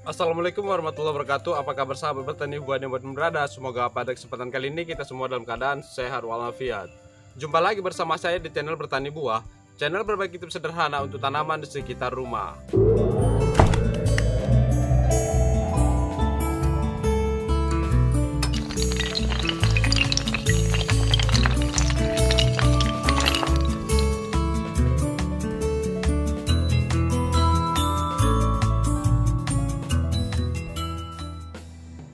Assalamualaikum warahmatullahi wabarakatuh. Apa kabar sahabat bertani buah dan buat berada? Semoga pada kesempatan kali ini kita semua dalam keadaan sehat walafiat. Jumpa lagi bersama saya di channel Bertani Buah, channel berbagi tips sederhana untuk tanaman di sekitar rumah.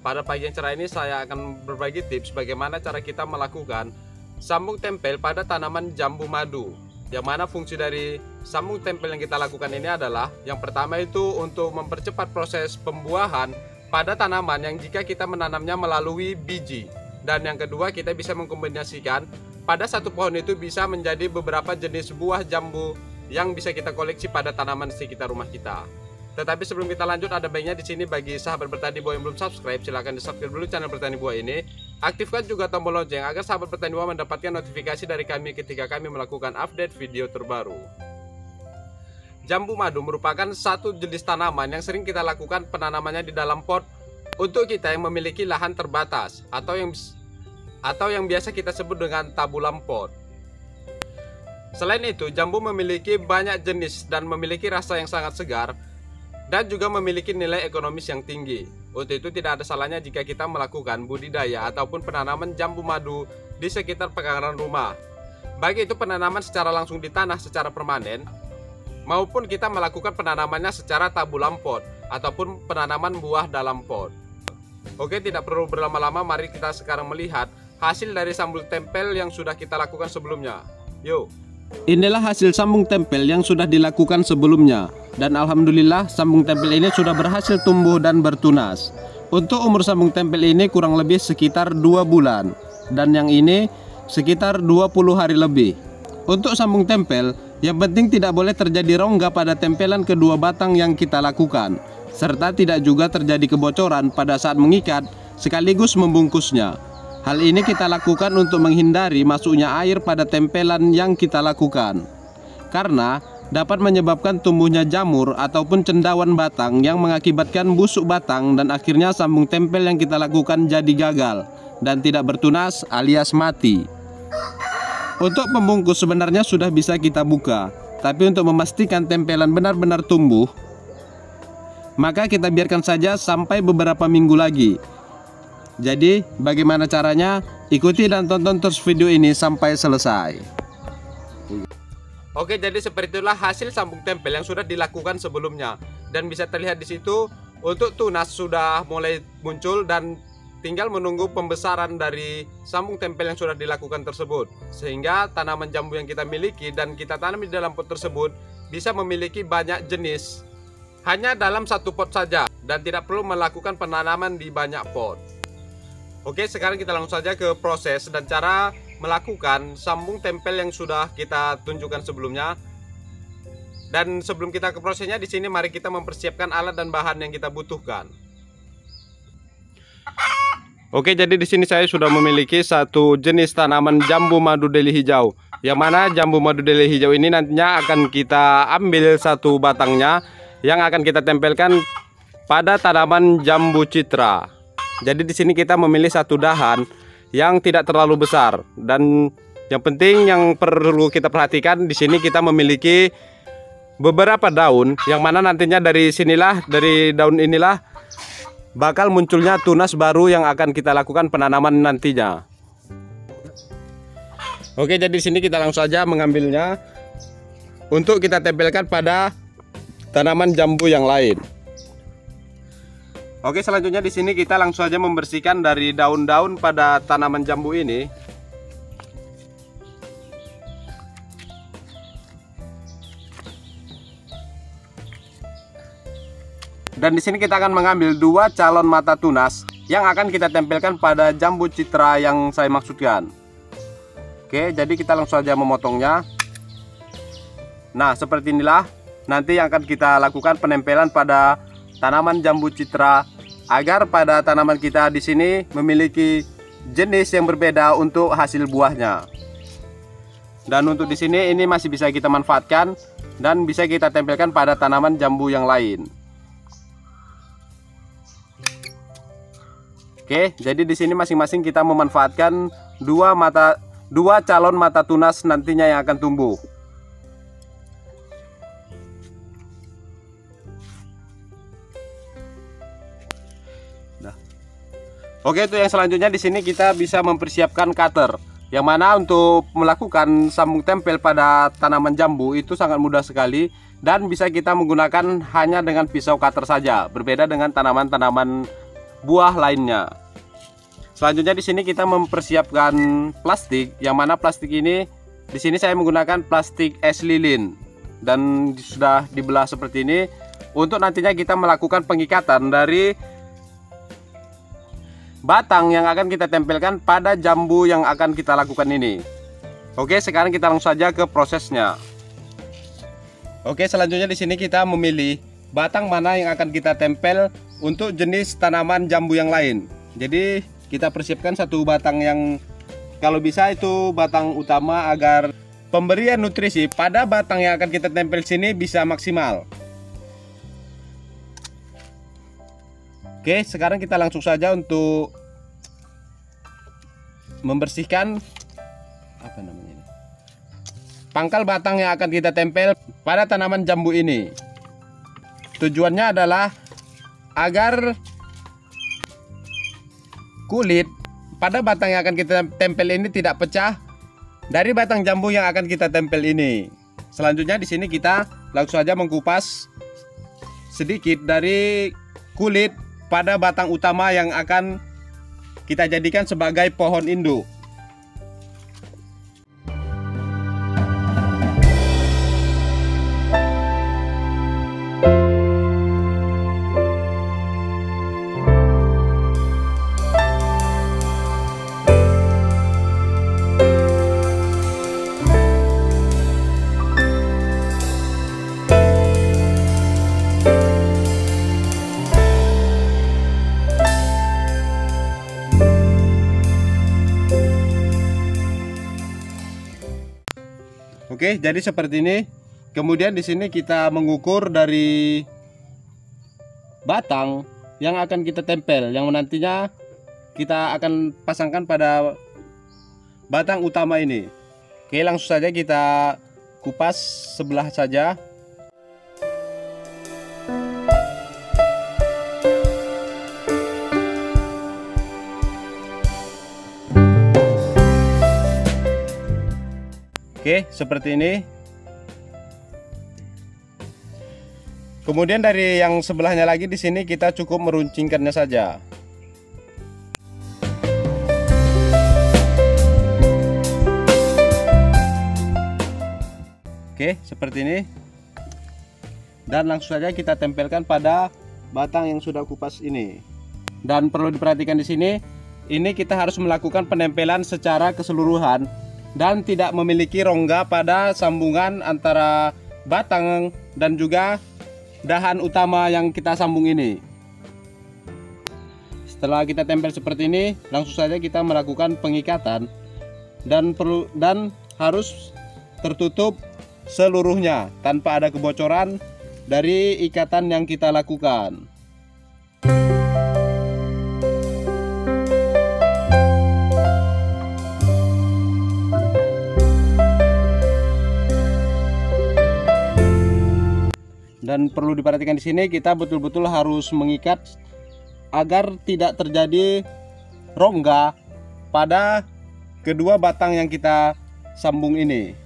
Pada pagi yang cerah ini saya akan berbagi tips bagaimana cara kita melakukan sambung tempel pada tanaman jambu madu. Yang mana fungsi dari sambung tempel yang kita lakukan ini adalah yang pertama itu untuk mempercepat proses pembuahan pada tanaman yang jika kita menanamnya melalui biji. Dan yang kedua, kita bisa mengkombinasikan pada satu pohon itu bisa menjadi beberapa jenis buah jambu yang bisa kita koleksi pada tanaman di sekitar rumah kita. Tetapi sebelum kita lanjut, ada baiknya di sini bagi sahabat bertani buah yang belum subscribe, silahkan di subscribe dulu channel Bertani Buah ini. Aktifkan juga tombol lonceng agar sahabat bertani buah mendapatkan notifikasi dari kami ketika kami melakukan update video terbaru. Jambu madu merupakan satu jenis tanaman yang sering kita lakukan penanamannya di dalam pot untuk kita yang memiliki lahan terbatas atau yang biasa kita sebut dengan tabulam pot. Selain itu, jambu memiliki banyak jenis dan memiliki rasa yang sangat segar dan juga memiliki nilai ekonomis yang tinggi. Untuk itu tidak ada salahnya jika kita melakukan budidaya ataupun penanaman jambu madu di sekitar pekarangan rumah. Baik itu penanaman secara langsung di tanah secara permanen, maupun kita melakukan penanamannya secara tabulam pot ataupun penanaman buah dalam pot. Oke, tidak perlu berlama-lama, mari kita sekarang melihat hasil dari sambung tempel yang sudah kita lakukan sebelumnya. Yuk. Inilah hasil sambung tempel yang sudah dilakukan sebelumnya. Dan alhamdulillah sambung tempel ini sudah berhasil tumbuh dan bertunas. Untuk umur sambung tempel ini kurang lebih sekitar 2 bulan. Dan yang ini sekitar 20 hari lebih. Untuk sambung tempel, yang penting tidak boleh terjadi rongga pada tempelan kedua batang yang kita lakukan. Serta tidak juga terjadi kebocoran pada saat mengikat sekaligus membungkusnya. Hal ini kita lakukan untuk menghindari masuknya air pada tempelan yang kita lakukan. Karena dapat menyebabkan tumbuhnya jamur ataupun cendawan batang yang mengakibatkan busuk batang dan akhirnya sambung tempel yang kita lakukan jadi gagal dan tidak bertunas alias mati. Untuk pembungkus sebenarnya sudah bisa kita buka, tapi untuk memastikan tempelan benar-benar tumbuh, maka kita biarkan saja sampai beberapa minggu lagi. Jadi bagaimana caranya? Ikuti dan tonton terus video ini sampai selesai. Oke, jadi seperti itulah hasil sambung tempel yang sudah dilakukan sebelumnya. Dan bisa terlihat di situ untuk tunas sudah mulai muncul dan tinggal menunggu pembesaran dari sambung tempel yang sudah dilakukan tersebut. Sehingga tanaman jambu yang kita miliki dan kita tanam di dalam pot tersebut bisa memiliki banyak jenis hanya dalam satu pot saja dan tidak perlu melakukan penanaman di banyak pot. Oke, sekarang kita langsung saja ke proses dan cara melakukan sambung tempel yang sudah kita tunjukkan sebelumnya. Dan sebelum kita ke prosesnya, di sini mari kita mempersiapkan alat dan bahan yang kita butuhkan. Oke, jadi di sini saya sudah memiliki satu jenis tanaman jambu madu deli hijau. Yang mana jambu madu deli hijau ini nantinya akan kita ambil satu batangnya yang akan kita tempelkan pada tanaman jambu citra. Jadi di sini kita memilih satu dahan yang tidak terlalu besar, dan yang penting yang perlu kita perhatikan di sini kita memiliki beberapa daun yang mana nantinya dari daun inilah bakal munculnya tunas baru yang akan kita lakukan penanaman nantinya. Oke, jadi di sini kita langsung saja mengambilnya untuk kita tempelkan pada tanaman jambu yang lain. Oke, selanjutnya di sini kita langsung saja membersihkan dari daun-daun pada tanaman jambu ini. Dan di sini kita akan mengambil 2 calon mata tunas yang akan kita tempelkan pada jambu citra yang saya maksudkan. Oke, jadi kita langsung saja memotongnya. Nah, seperti inilah nanti yang akan kita lakukan penempelan pada tanaman jambu citra agar pada tanaman kita di sini memiliki jenis yang berbeda untuk hasil buahnya. Dan untuk di sini ini masih bisa kita manfaatkan dan bisa kita tempelkan pada tanaman jambu yang lain. Oke, jadi di sini masing-masing kita memanfaatkan dua calon mata tunas nantinya yang akan tumbuh. Nah. Oke, itu yang selanjutnya di sini kita bisa mempersiapkan cutter. Yang mana untuk melakukan sambung tempel pada tanaman jambu itu sangat mudah sekali dan bisa kita menggunakan hanya dengan pisau cutter saja, berbeda dengan tanaman-tanaman buah lainnya. Selanjutnya di sini kita mempersiapkan plastik, yang mana plastik ini di sini saya menggunakan plastik es lilin dan sudah dibelah seperti ini untuk nantinya kita melakukan pengikatan dari batang yang akan kita tempelkan pada jambu yang akan kita lakukan ini. Oke, sekarang kita langsung saja ke prosesnya. Oke, selanjutnya di sini kita memilih batang mana yang akan kita tempel untuk jenis tanaman jambu yang lain. Jadi kita persiapkan satu batang yang kalau bisa itu batang utama agar pemberian nutrisi pada batang yang akan kita tempel sini bisa maksimal. Oke, sekarang kita langsung saja untuk membersihkan pangkal batang yang akan kita tempel pada tanaman jambu ini. Tujuannya adalah agar kulit pada batang yang akan kita tempel ini tidak pecah dari batang jambu yang akan kita tempel ini. Selanjutnya di sini kita langsung saja mengupas sedikit dari kulit pada batang utama yang akan kita jadikan sebagai pohon induk. Oke, jadi seperti ini. Kemudian di sini kita mengukur dari batang yang akan kita tempel, yang nantinya kita akan pasangkan pada batang utama ini. Oke, langsung saja kita kupas sebelah saja. Oke, seperti ini. Kemudian dari yang sebelahnya lagi di sini kita cukup meruncingkannya saja. Oke, seperti ini. Dan langsung saja kita tempelkan pada batang yang sudah kupas ini. Dan perlu diperhatikan di sini, ini kita harus melakukan penempelan secara keseluruhan dan tidak memiliki rongga pada sambungan antara batang dan juga dahan utama yang kita sambung ini. Setelah kita tempel seperti ini, langsung saja kita melakukan pengikatan dan harus tertutup seluruhnya tanpa ada kebocoran dari ikatan yang kita lakukan. Dan perlu diperhatikan di sini kita betul-betul harus mengikat agar tidak terjadi rongga pada kedua batang yang kita sambung ini.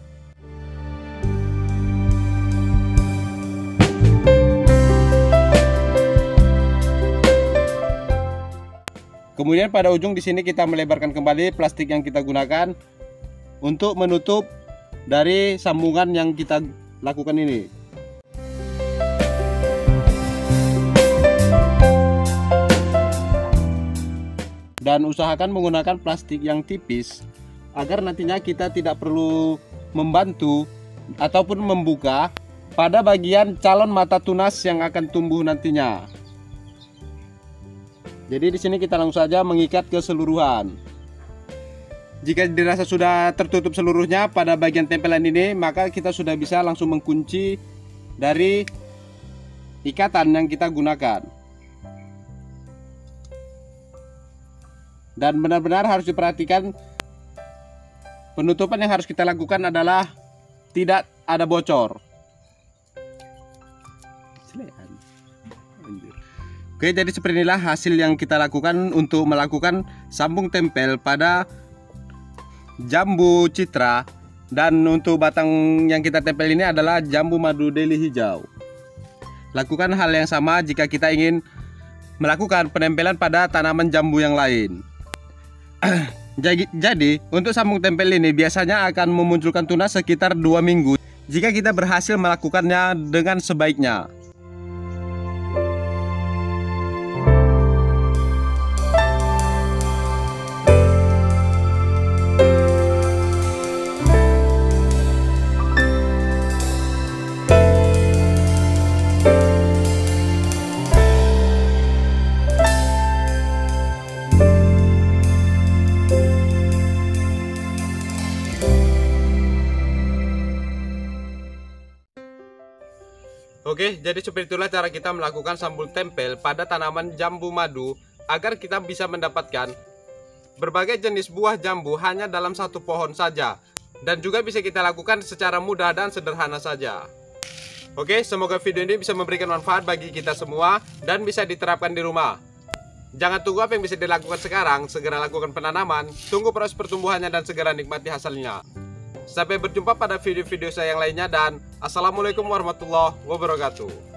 Kemudian pada ujung di sini kita melebarkan kembali plastik yang kita gunakan untuk menutup dari sambungan yang kita lakukan ini. Dan usahakan menggunakan plastik yang tipis agar nantinya kita tidak perlu membantu ataupun membuka pada bagian calon mata tunas yang akan tumbuh nantinya. Jadi di sini kita langsung saja mengikat keseluruhan. Jika dirasa sudah tertutup seluruhnya pada bagian tempelan ini, maka kita sudah bisa langsung mengunci dari ikatan yang kita gunakan. Dan benar-benar harus diperhatikan, penutupan yang harus kita lakukan adalah tidak ada bocor. Oke, jadi seperti inilah hasil yang kita lakukan untuk melakukan sambung tempel pada jambu citra. Dan untuk batang yang kita tempel ini adalah jambu madu deli hijau. Lakukan hal yang sama jika kita ingin melakukan penempelan pada tanaman jambu yang lain. Jadi untuk sambung tempel ini biasanya akan memunculkan tunas sekitar 2 minggu jika kita berhasil melakukannya dengan sebaiknya. Oke, jadi seperti itulah cara kita melakukan sambung tempel pada tanaman jambu madu agar kita bisa mendapatkan berbagai jenis buah jambu hanya dalam satu pohon saja, dan juga bisa kita lakukan secara mudah dan sederhana saja. Oke, semoga video ini bisa memberikan manfaat bagi kita semua dan bisa diterapkan di rumah. Jangan tunggu apa yang bisa dilakukan sekarang, segera lakukan penanaman, tunggu proses pertumbuhannya dan segera nikmati hasilnya. Sampai berjumpa pada video-video saya yang lainnya dan Assalamualaikum warahmatullahi wabarakatuh.